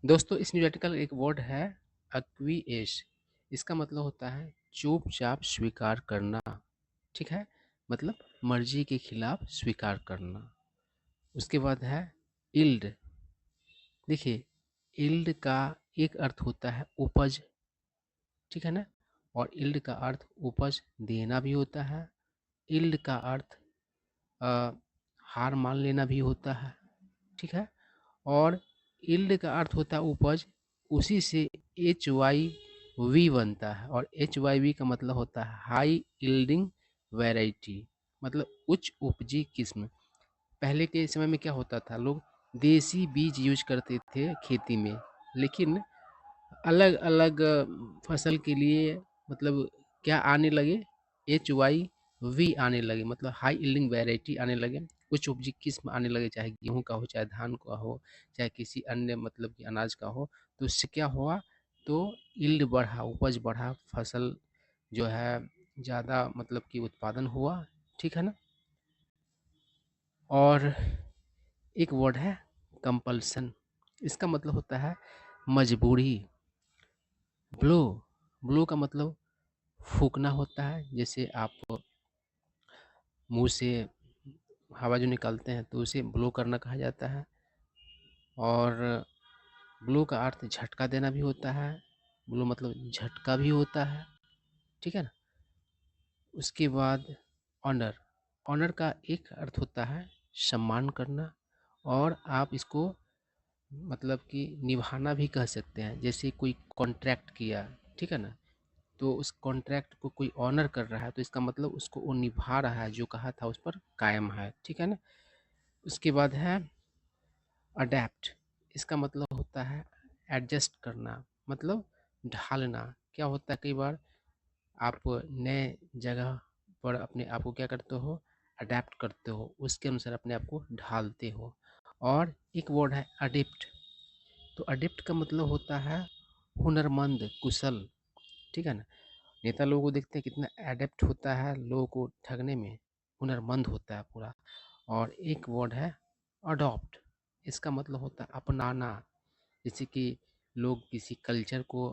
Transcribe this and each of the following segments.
दोस्तों इस new article एक वर्ड है एक्विएश। इसका मतलब होता है चुपचाप स्वीकार करना। ठीक है, मतलब मर्जी के खिलाफ स्वीकार करना। उसके बाद है इल्ड। देखिए, इल्ड का एक अर्थ होता है उपज, ठीक है ना, और इल्ड का अर्थ उपज देना भी होता है। इल्ड का अर्थ अ, हार मान लेना भी होता है, ठीक है। और इल्ड का अर्थ होता है उपज, उसी से एच वाई वी बनता है, और एच वाई वी का मतलब होता है हाई इल्डिंग वैरायटी, मतलब उच्च उपजी किस्म। पहले के समय में क्या होता था, लोग देसी बीज यूज करते थे खेती में, लेकिन अलग अलग फसल के लिए मतलब क्या आने लगे, एच वाई वी आने लगे, मतलब हाई यील्डिंग वैरायटी आने लगे, कुछ उपजी किस्म आने लगे, चाहे गेहूं का हो, चाहे धान का हो, चाहे किसी अन्य मतलब कि अनाज का हो। तो उससे क्या हुआ, तो यील्ड बढ़ा, उपज बढ़ा, फसल जो है ज़्यादा मतलब कि उत्पादन हुआ, ठीक है ना। और एक वर्ड है कंपल्सन। इसका मतलब होता है मजबूरी। ब्लो, ब्लो का मतलब फूकना होता है, जैसे आप मुंह से हवा जो निकालते हैं तो उसे ब्लो करना कहा जाता है। और ब्लो का अर्थ झटका देना भी होता है, ब्लो मतलब झटका भी होता है, ठीक है ना। उसके बाद ऑनर, ऑनर का एक अर्थ होता है सम्मान करना, और आप इसको मतलब कि निभाना भी कह सकते हैं, जैसे कोई कॉन्ट्रैक्ट किया, ठीक है ना, तो उस कॉन्ट्रैक्ट को कोई ऑनर कर रहा है तो इसका मतलब उसको वो निभा रहा है, जो कहा था उस पर कायम है, ठीक है ना। उसके बाद है अडेप्ट। इसका मतलब होता है एडजस्ट करना, मतलब ढालना। क्या होता है, कई बार आप नए जगह पर अपने आप को क्या करते हो, अडेप्ट करते हो, उसके अनुसार अपने आप को ढालते हो। और एक वर्ड है अडिप्ट। तो अडिप्ट का मतलब होता है हुनरमंद, कुशल, ठीक है ना। नेता लोगों को देखते हैं कितना एडेप्ट होता है लोगों को ठगने में, हुनरमंद होता है पूरा। और एक वर्ड है अडॉप्ट। इसका मतलब होता है अपनाना, जैसे कि लोग किसी कल्चर को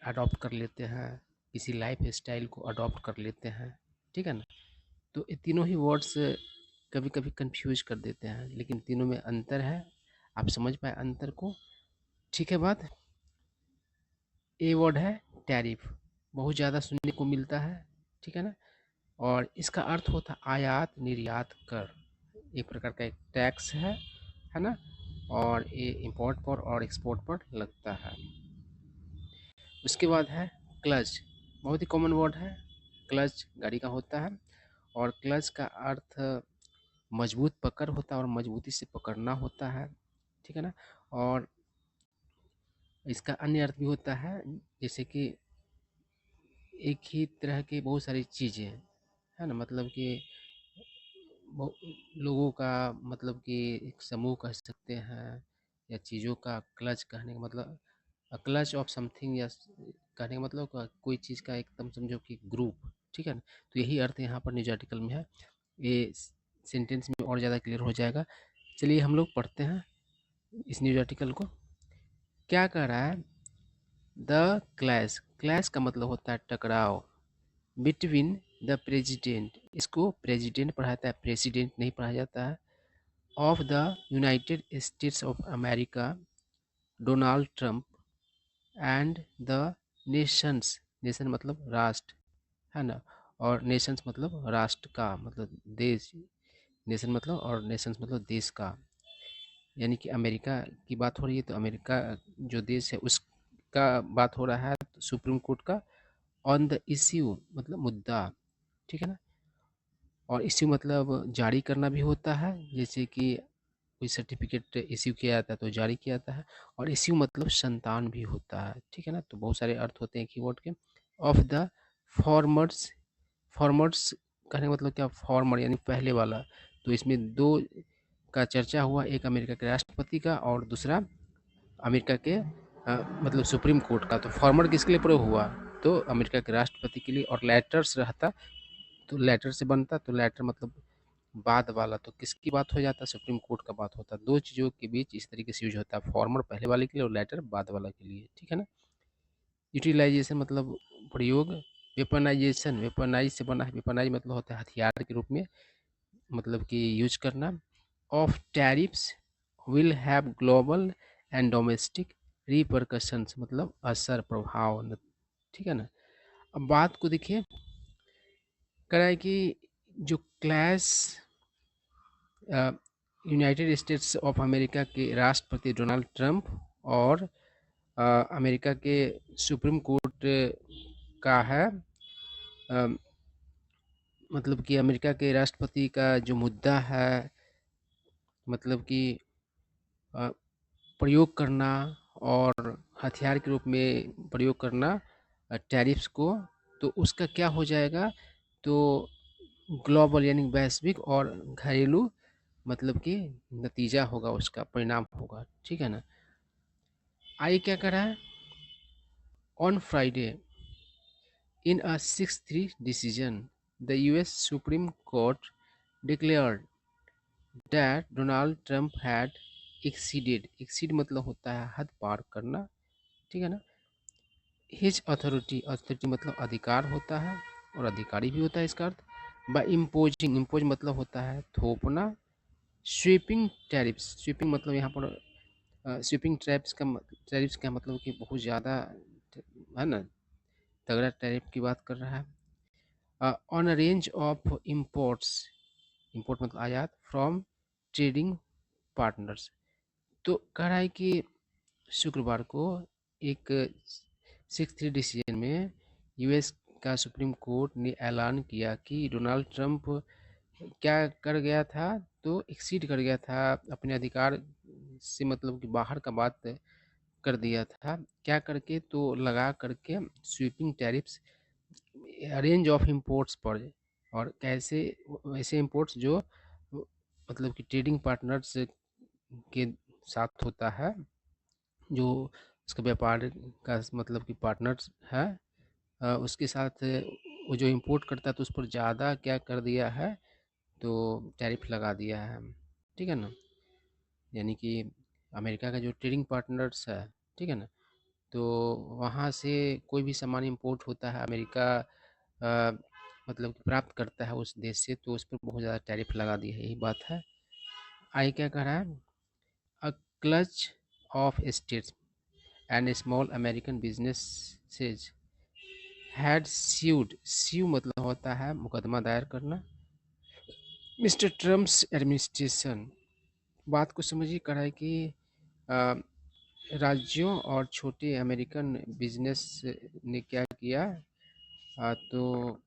अडॉप्ट कर लेते हैं, किसी लाइफ स्टाइल को अडॉप्ट कर लेते हैं, ठीक है ना। तो ये तीनों ही वर्ड्स कभी कभी कंफ्यूज कर देते हैं, लेकिन तीनों में अंतर है, आप समझ पाए अंतर को, ठीक है बात। ए वर्ड है टैरिफ, बहुत ज़्यादा सुनने को मिलता है, ठीक है ना। और इसका अर्थ होता है आयात निर्यात कर, एक प्रकार का एक टैक्स है ना। और ये इंपोर्ट पर और एक्सपोर्ट पर लगता है। उसके बाद है क्लच, बहुत ही कॉमन वर्ड है। क्लच गाड़ी का होता है, और क्लच का अर्थ मजबूत पकड़ होता है, और मजबूती से पकड़ना होता है, ठीक है ना। और इसका अन्य अर्थ भी होता है, जैसे कि एक ही तरह की बहुत सारी चीज़ें, है ना, मतलब कि लोगों का मतलब कि एक समूह कह सकते हैं, या चीज़ों का क्लच कहने का मतलब क्लच ऑफ समथिंग, या कहने का मतलब कोई चीज़ का एकदम समझो कि ग्रुप, ठीक है ना। तो यही अर्थ यहाँ पर न्यूज आर्टिकल में है, ये सेंटेंस में और ज़्यादा क्लियर हो जाएगा। चलिए हम लोग पढ़ते हैं इस न्यूज आर्टिकल को। क्या कह रहा है, द क्लैश, क्लैश का मतलब होता है टकराव, बिटवीन द प्रेसिडेंट, इसको प्रेसिडेंट पढ़ाता है, प्रेसिडेंट नहीं पढ़ा जाता है, of the United states of America Donald Trump and the Nations, nation मतलब राष्ट्र, है ना, और नेशंस मतलब राष्ट्र का मतलब देश, नेशन मतलब और नेशंस मतलब देश का, यानी कि अमेरिका की बात हो रही है, तो अमेरिका जो देश है उसका बात हो रहा है, तो सुप्रीम कोर्ट का ऑन द इश्यू मतलब मुद्दा, ठीक है ना। और इश्यू मतलब जारी करना भी होता है, जैसे कि कोई सर्टिफिकेट इश्यू किया जाता है तो जारी किया जाता है। और इश्यू मतलब संतान भी होता है, ठीक है ना। तो बहुत सारे अर्थ होते हैं कीवर्ड के। ऑफ द फॉर्मर्स, फॉर्मर्स कहने का मतलब क्या, फॉर्मर यानी पहले वाला। तो इसमें दो का चर्चा हुआ, एक अमेरिका के राष्ट्रपति का और दूसरा अमेरिका के मतलब सुप्रीम कोर्ट का। तो फॉर्मर किसके लिए प्रयोग हुआ, तो अमेरिका के राष्ट्रपति के लिए। और लेटर्स रहता, तो लेटर से बनता, तो लेटर मतलब बाद वाला तो किसकी बात हो जाता है, सुप्रीम कोर्ट का बात होता है। दो चीज़ों के बीच इस तरीके से यूज होता है, फॉर्मर पहले वाले के लिए और लेटर बाद वाला के लिए, ठीक है ना। यूटिलाइजेशन मतलब प्रयोग। वेपनाइजेशन, वेपनाइज से बना है, वेपनाइज मतलब होता है हथियार के रूप में, मतलब कि यूज करना। Of tariffs will have global and domestic repercussions मतलब असर, प्रभाव, ठीक है ना। अब बात को देखिए, कह रहा है कि जो clash United states of America के राष्ट्रपति डोनाल्ड ट्रंप और अमेरिका के सुप्रीम कोर्ट का है, अ, मतलब कि अमेरिका के राष्ट्रपति का जो मुद्दा है, मतलब कि अ, प्रयोग करना और हथियार के रूप में प्रयोग करना टैरिफ्स को, तो उसका क्या हो जाएगा, तो ग्लोबल यानी वैश्विक और घरेलू मतलब कि नतीजा होगा, उसका परिणाम होगा, ठीक है ना। आइए क्या कर रहा है, on Friday in a 6-3 decision the US Supreme Court declared that Donald Trump had exceed मतलब होता है हद पार करना, ठीक है ना। हिज अथॉरिटी मतलब अधिकार होता है और अधिकारी भी होता है इसका अर्थ। बाय इम्पोजिंग, इम्पोज मतलब होता है थोपना। स्वीपिंग टैरिफ्स, स्वीपिंग मतलब यहाँ पर स्वीपिंग टैरिफ्स का मतलब कि बहुत ज़्यादा है ना, तगड़ा टैरिफ की बात कर रहा है। On a range of imports, import मतलब आयात, फ्रॉम ट्रेडिंग पार्टनर्स। तो कह रहा है कि शुक्रवार को एक 6-3 डिसीजन में यूएस का सुप्रीम कोर्ट ने ऐलान किया कि डोनाल्ड ट्रंप क्या कर गया था, तो एक्सीड कर गया था अपने अधिकार से, मतलब कि बाहर का बात कर दिया था, क्या करके, तो लगा करके sweeping tariffs range of imports पर। और कैसे, ऐसे इंपोर्ट्स जो मतलब कि ट्रेडिंग पार्टनर्स के साथ होता है, जो उसका व्यापार का मतलब कि पार्टनर्स है, उसके साथ वो जो इंपोर्ट करता है तो उस पर ज़्यादा क्या कर दिया है, तो टैरिफ लगा दिया है, ठीक है ना। यानी कि अमेरिका का जो ट्रेडिंग पार्टनर्स है, ठीक है ना, तो वहाँ से कोई भी सामान इंपोर्ट होता है अमेरिका, मतलब कि प्राप्त करता है उस देश से, तो उस पर बहुत ज़्यादा टैरिफ लगा दी है, यही बात है। आई क्या कह रहा है, a clutch of states and small American businesses had sued, sue मतलब होता है मुकदमा दायर करना, मिस्टर ट्रम्प्स एडमिनिस्ट्रेशन। बात को समझिए, कह रहा है कि अ, राज्यों और छोटे अमेरिकन बिजनेस ने क्या किया, तो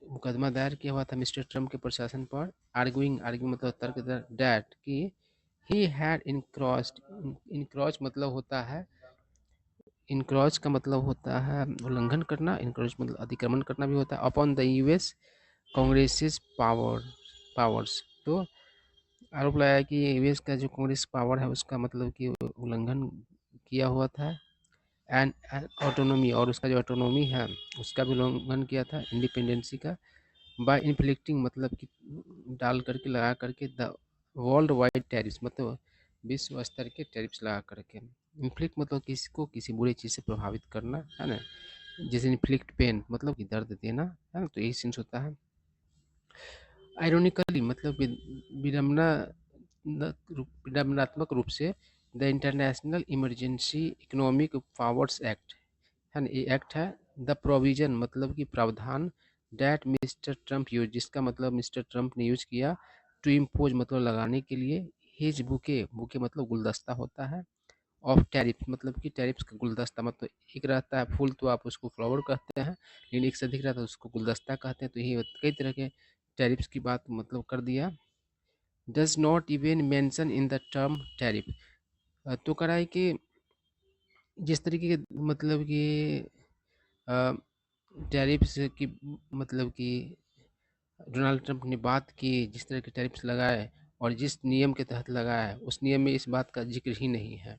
मुकदमा दायर किया हुआ था मिस्टर ट्रम्प के प्रशासन पर। आर्गुइंग, आर्ग्यू मतलब तर्क, डैट कि ही हैड इनक्रॉस्ड, इनक्रॉच मतलब होता है, इनक्रॉच का मतलब होता है उल्लंघन करना, इनक्रॉच मतलब अतिक्रमण करना भी होता है, upon the US Congress powers. तो आरोप लगाया कि यूएस का जो कांग्रेस पावर है उसका मतलब कि उल्लंघन किया हुआ था। एंड ऑटोनॉमी, और उसका जो ऑटोनॉमी है उसका भी उल्लंघन किया था, इंडिपेंडेंसी का। बाय इन्फ्लिक्टिंग मतलब कि डाल करके, लगा करके, द वर्ल्ड वाइड टैरिफ्स मतलब विश्व स्तर के टैरिफ्स लगा करके। इन्फ्लिक्ट मतलब किसी को किसी बुरी चीज़ से प्रभावित करना, है ना। जैसे इन्फ्लिक्ट पेन मतलब कि दर्द देना, है ना, तो यही सेंस होता है। आयरोनिकली मतलब विडम्बनात्मक रूप से, the international emergency economic powers act, है ना, ये एक्ट है। द प्रोविजन मतलब कि प्रावधान, डैट मिस्टर ट्रंप यूज, जिसका मतलब मिस्टर ट्रंप ने यूज किया, टू इम्पोज मतलब लगाने के लिए, हिज बुके, बुके मतलब गुलदस्ता होता है, ऑफ टैरिफ मतलब कि टैरिफ्स का गुलदस्ता, मतलब एक रहता है फूल तो आप उसको फ्लावर कहते हैं, लेकिन एक से अधिक रहता है तो उसको गुलदस्ता कहते हैं, तो यही कई तरह के टैरिफ्स की बात मतलब कर दिया। Does not even mention in the term tariff. तो करा है कि जिस तरीके के मतलब कि टैरिफ्स की मतलब कि डोनाल्ड ट्रंप ने बात की, जिस तरह के टैरिफ्स लगाए और जिस नियम के तहत लगाया है, उस नियम में इस बात का जिक्र ही नहीं है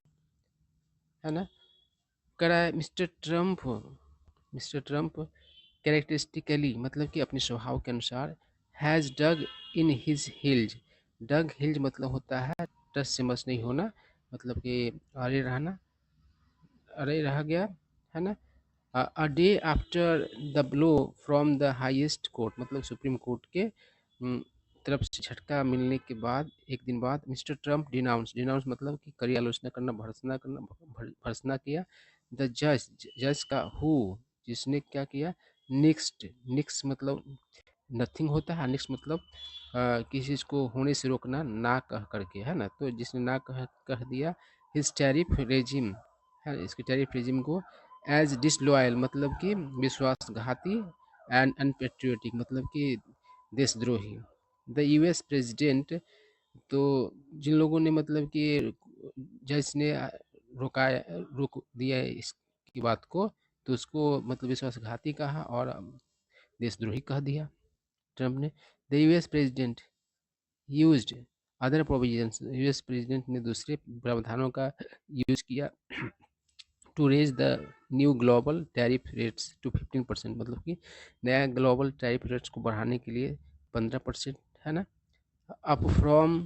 ना। करा है मिस्टर ट्रंप कैरेक्टरिस्टिकली मतलब कि अपने स्वभाव के अनुसार, हैज़ डग इन हिज हिल्ज। डग हिल्ज मतलब होता है टस से मस नहीं होना, मतलब कि अरे रहना, अरे रह गया, है ना। A day after the blow from the highest court, मतलब सुप्रीम कोर्ट के तरफ से झटका मिलने के बाद एक दिन बाद मिस्टर ट्रम्प डिनाउंस, डिनाउंस मतलब कि कड़ी आलोचना करना, भर्त्सना करना, भर्त्सना किया। द जज, जज का हु, जिसने क्या किया, नेक्स्ट, निक्स मतलब नथिंग होता है, नेक्स्ट मतलब किसी चीज़ को होने से रोकना ना कह करके, है ना। तो जिसने ना कह दिया, हिज टैरिफ रेजिम है, इसके टैरिफ रेजिम को एज डिसलॉयल मतलब कि विश्वासघाती, एंड अनपेट्रियोटिक मतलब कि देशद्रोही। द यूएस प्रेसिडेंट, तो जिन लोगों ने मतलब कि जज ने रोकाया, रोक दिया इसकी बात को, तो उसको मतलब विश्वासघाती कहा और देशद्रोही कह दिया ट्रम्प ने। The US president used other provisions, US president ने दूसरे प्रावधानों का यूज किया to raise the new global tariff rates to 15%, मतलब कि नया ग्लोबल टैरिफ रेट्स को बढ़ाने के लिए 15%, है ना, अप फ्रॉम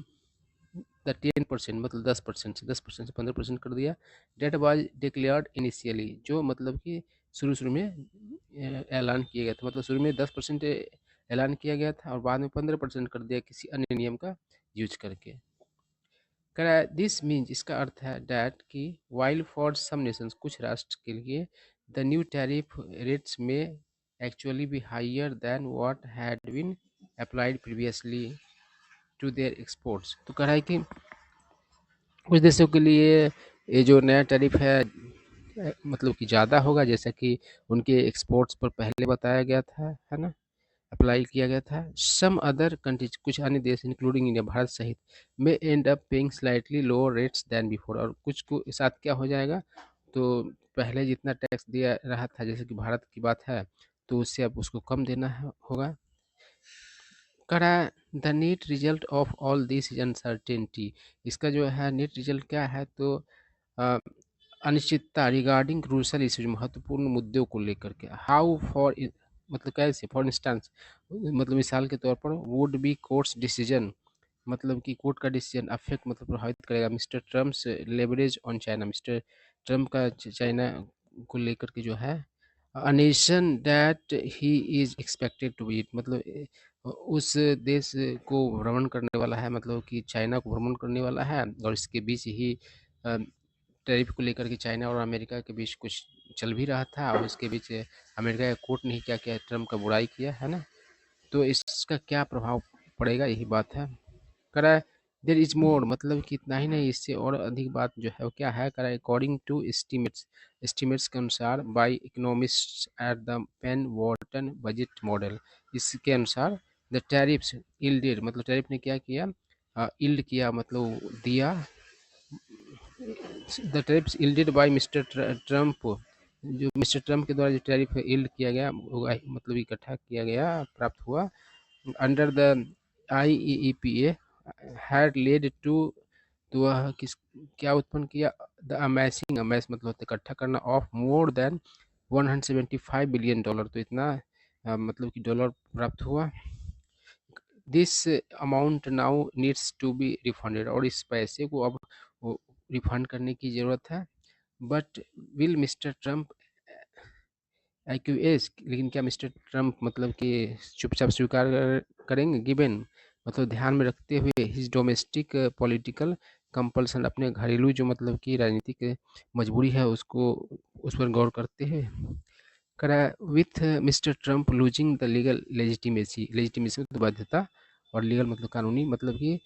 द 10%, मतलब 10% से 10% से 15% कर दिया। डेट वाज डिक्लेयर्ड इनिशियली, जो मतलब कि शुरू में ऐलान किया गया था, मतलब शुरू में 10% ऐलान किया गया था और बाद में 15% कर दिया किसी अन्य नियम का यूज करके। दिस मीन्स, इसका अर्थ है डैट कि वाइल फॉर सम नेशंस, कुछ राष्ट्र के लिए द न्यू टैरिफ रेट्स में actually be higher than what had been applied previously to their exports. तो कह रहा है कि कुछ देशों के लिए ये जो नया टैरिफ है मतलब कि ज़्यादा होगा, जैसा कि उनके एक्सपोर्ट्स पर पहले बताया गया था, है ना, अप्लाई किया गया था। सम अदर कंट्रीज, कुछ अन्य देश इंक्लूडिंग इंडिया, भारत सहित, may end up paying slightly lower rates than before, और कुछ को साथ क्या हो जाएगा, तो पहले जितना टैक्स दिया रहा था, जैसे कि भारत की बात है, तो उससे अब उसको कम देना होगा। करा the net result of all this is uncertainty, इसका जो है नेट रिजल्ट क्या है, तो अनिश्चितता रिगार्डिंग क्रूशल इश्यूज, महत्वपूर्ण मुद्दों को लेकर के। हाउ फॉर, मतलब कैसे, फॉर इंस्टेंस, मतलब मिसाल के तौर पर, वुड बी कोर्ट्स डिसीजन, मतलब कि कोर्ट का डिसीजन अफेक्ट मतलब प्रभावित करेगा Mister Trump's leverage on China, Mister Trump का चाइना को लेकर के जो है, a nation that he is expected to visit, मतलब उस देश को भ्रमण करने वाला है, मतलब कि चाइना को भ्रमण करने वाला है, और इसके बीच ही टैरिफ को लेकर के चाइना और अमेरिका के बीच कुछ चल भी रहा था, और उसके बीच अमेरिका के कोर्ट ने क्या किया, ट्रम्प का बुराई किया, है ना। तो इसका क्या प्रभाव पड़ेगा, यही बात है। करा देर इज मोर, मतलब कि इतना ही नहीं, इससे और अधिक बात जो है वो क्या है, करा अकॉर्डिंग टू एस्टीमेट्स, एस्टीमेट्स के अनुसार, by economists at the Penn Wharton budget model, इसके अनुसार द टैरिफ्स इल्डेड, मतलब टैरिफ ने क्या किया, इल्ड किया मतलब दिया, the tariffs yielded by mister Trump, जो मिस्टर ट्रम्प के द्वारा जो टैरिफ इल्ड किया गया, मतलब इकट्ठा किया गया, प्राप्त हुआ, under the IEEPA had led to, तो वह किस, क्या उत्पन्न किया, द अमेसिंग, अमेस मतलब होता है इकट्ठा करना, of more than 175 billion dollar, तो इतना मतलब कि डॉलर प्राप्त हुआ। This amount now needs to be refunded, और इस पैसे को अब रिफंड करने की ज़रूरत है। बट विल मिस्टर ट्रम्प एक्यूएस, लेकिन क्या मिस्टर ट्रम्प मतलब कि चुपचाप स्वीकार करेंगे, गिवन मतलब ध्यान में रखते हुए हिज डोमेस्टिक पॉलिटिकल कंपल्सन, अपने घरेलू जो मतलब कि राजनीतिक मजबूरी है उसको, उस पर गौर करते हुए, करा with mister Trump losing the legal legitimacy, legitimacy मतलब बाध्यता, और लीगल मतलब कानूनी, मतलब कि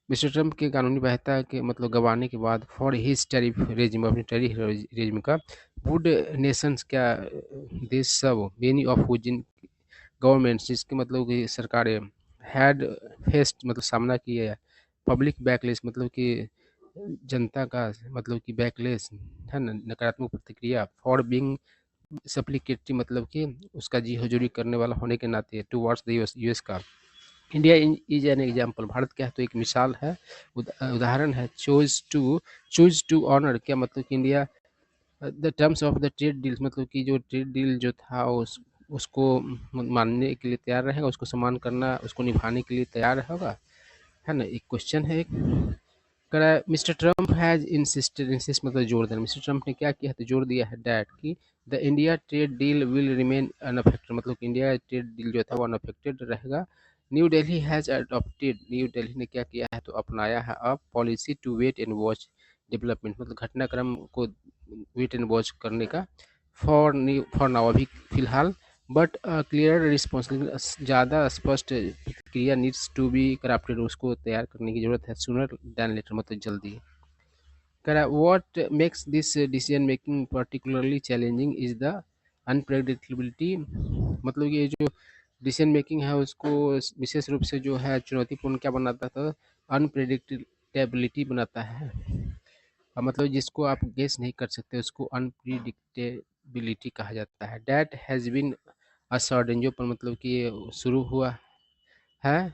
मिस्टर ट्रम्प के कानूनी बाध्यता के मतलब गंवाने के बाद, फॉर हिज टैरिफ रेजिम, अपने टैरिफ रेजिम का, वुड नेशंस, क्या देश सब, मेनी ऑफ जिन गवर्नमेंट्स, जिसके मतलब कि सरकारें, हैड फेस्ट मतलब सामना किया है, पब्लिक बैकलेस मतलब कि जनता का मतलब कि बैकलेस, है ना, नकारात्मक प्रतिक्रिया, फॉर बीइंग सप्लिकेटरी मतलब कि उसका जी हजूरी करने वाला होने के नाते, टूवर्ड्स द यूएस का। India is an example, Bharat क्या है, तो एक मिसाल है, उदाहरण है। चूज टू ऑनर, क्या मतलब कि India the terms of the trade deals, मतलब कि जो ट्रेड डील जो था उसको मानने के लिए तैयार रहेगा, उसको सम्मान करना, उसको निभाने के लिए तैयार होगा, है ना? एक क्वेश्चन है एक, कह रहा है मिस्टर ट्रम्प हैज़ इंसिस्ट मतलब जोर देना, मिस्टर ट्रम्प ने क्या किया है तो जोर दिया है डैट कि the India trade deal will remain unaffected, मतलब कि इंडिया ट्रेड डील जो था वो अनअफेक्टेड रहेगा। न्यू दिल्ली हैज़ अडॉप्टेड, न्यू दिल्ली ने क्या किया है तो अपनाया है अब policy to wait and watch development, मतलब घटनाक्रम को वेट एंड वॉच करने का फॉर नाउ अभी फिलहाल, बट क्लियर रिस्पॉन्सिबिलिटी, ज़्यादा स्पष्ट प्रतिक्रिया नीड्स टू बी क्राफ्टेड, उसको तैयार करने की ज़रूरत है सूनर दैन लेटर, मतलब जल्दी। कह रहा है what makes this decision making particularly challenging is the unpredictability, मतलब ये जो डिसीजन मेकिंग है उसको विशेष रूप से जो है चुनौतीपूर्ण क्या बनाता था, अनप्रेडिक्टेबिलिटी बनाता है, मतलब जिसको आप गेस नहीं कर सकते उसको अनप्रिडिक्टेबिलिटी कहा जाता है। डैट हैज़ बीन असर्टेन, जो पर मतलब कि ये शुरू हुआ है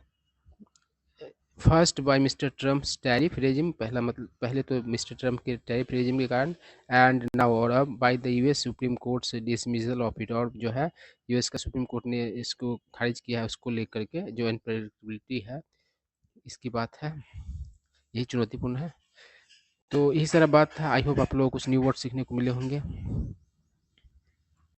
first by mister Trump's tariff regime, पहला मतलब पहले तो मिस्टर ट्रम्प के टैरिफ रेजिम के कारण, एंड नाउ और अब by the US supreme court से डिसमिसल ऑफ इट, और जो है यूएस का सुप्रीम कोर्ट ने इसको खारिज किया है उसको लेकर के, जो अनप्रेडिक्टेबिलिटी है इसकी बात है, यही चुनौतीपूर्ण है। तो यही सारा बात था, आई होप आप लोगों को कुछ न्यू वर्ड सीखने को मिले होंगे।